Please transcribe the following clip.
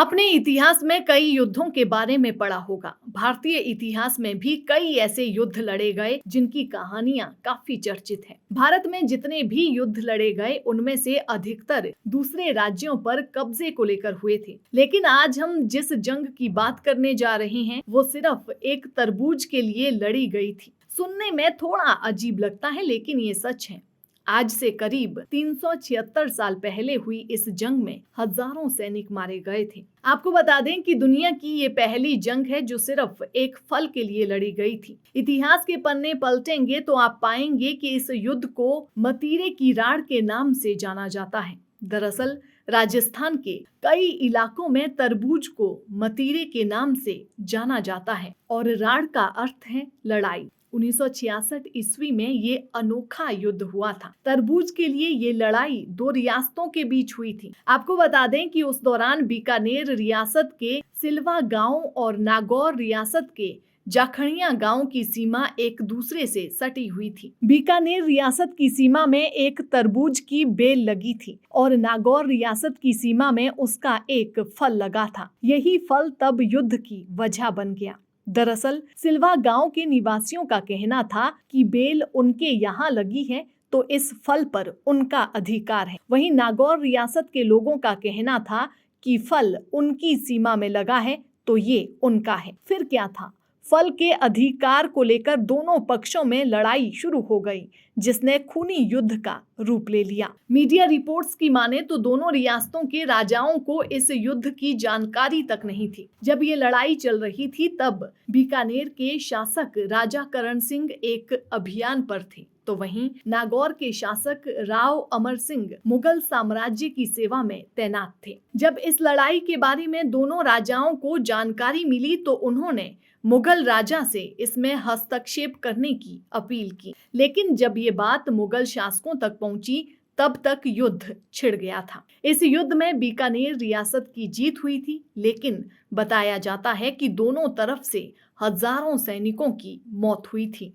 आपने इतिहास में कई युद्धों के बारे में पढ़ा होगा। भारतीय इतिहास में भी कई ऐसे युद्ध लड़े गए जिनकी कहानियां काफी चर्चित हैं। भारत में जितने भी युद्ध लड़े गए उनमें से अधिकतर दूसरे राज्यों पर कब्जे को लेकर हुए थे। लेकिन आज हम जिस जंग की बात करने जा रहे हैं वो सिर्फ एक तरबूज के लिए लड़ी गई थी। सुनने में थोड़ा अजीब लगता है लेकिन ये सच है। आज से करीब 376 साल पहले हुई इस जंग में हजारों सैनिक मारे गए थे। आपको बता दें कि दुनिया की ये पहली जंग है जो सिर्फ एक फल के लिए लड़ी गई थी। इतिहास के पन्ने पलटेंगे तो आप पाएंगे कि इस युद्ध को मतीरे की राड़ के नाम से जाना जाता है। दरअसल राजस्थान के कई इलाकों में तरबूज को मतीरे के नाम से जाना जाता है और राड़ का अर्थ है लड़ाई। 1966 ईस्वी में ये अनोखा युद्ध हुआ था। तरबूज के लिए ये लड़ाई दो रियासतों के बीच हुई थी। आपको बता दें कि उस दौरान बीकानेर रियासत के सिलवा गांव और नागौर रियासत के जाखड़िया गांव की सीमा एक दूसरे से सटी हुई थी। बीकानेर रियासत की सीमा में एक तरबूज की बेल लगी थी और नागौर रियासत की सीमा में उसका एक फल लगा था। यही फल तब युद्ध की वजह बन गया। दरअसल सिलवा गांव के निवासियों का कहना था कि बेल उनके यहाँ लगी है तो इस फल पर उनका अधिकार है। वहीं नागौर रियासत के लोगों का कहना था कि फल उनकी सीमा में लगा है तो ये उनका है। फिर क्या था, फल के अधिकार को लेकर दोनों पक्षों में लड़ाई शुरू हो गई जिसने खूनी युद्ध का रूप ले लिया। मीडिया रिपोर्ट्स की माने तो दोनों रियासतों के राजाओं को इस युद्ध की जानकारी तक नहीं थी। जब ये लड़ाई चल रही थी तब बीकानेर के शासक राजा करण सिंह एक अभियान पर थे तो वहीं नागौर के शासक राव अमर सिंह मुगल साम्राज्य की सेवा में तैनात थे। जब इस लड़ाई के बारे में दोनों राजाओं को जानकारी मिली तो उन्होंने मुगल राजा से इसमें हस्तक्षेप करने की अपील की। लेकिन जब ये बात मुगल शासकों तक पहुंची तब तक युद्ध छिड़ गया था। इस युद्ध में बीकानेर रियासत की जीत हुई थी, लेकिन बताया जाता है कि दोनों तरफ से हजारों सैनिकों की मौत हुई थी।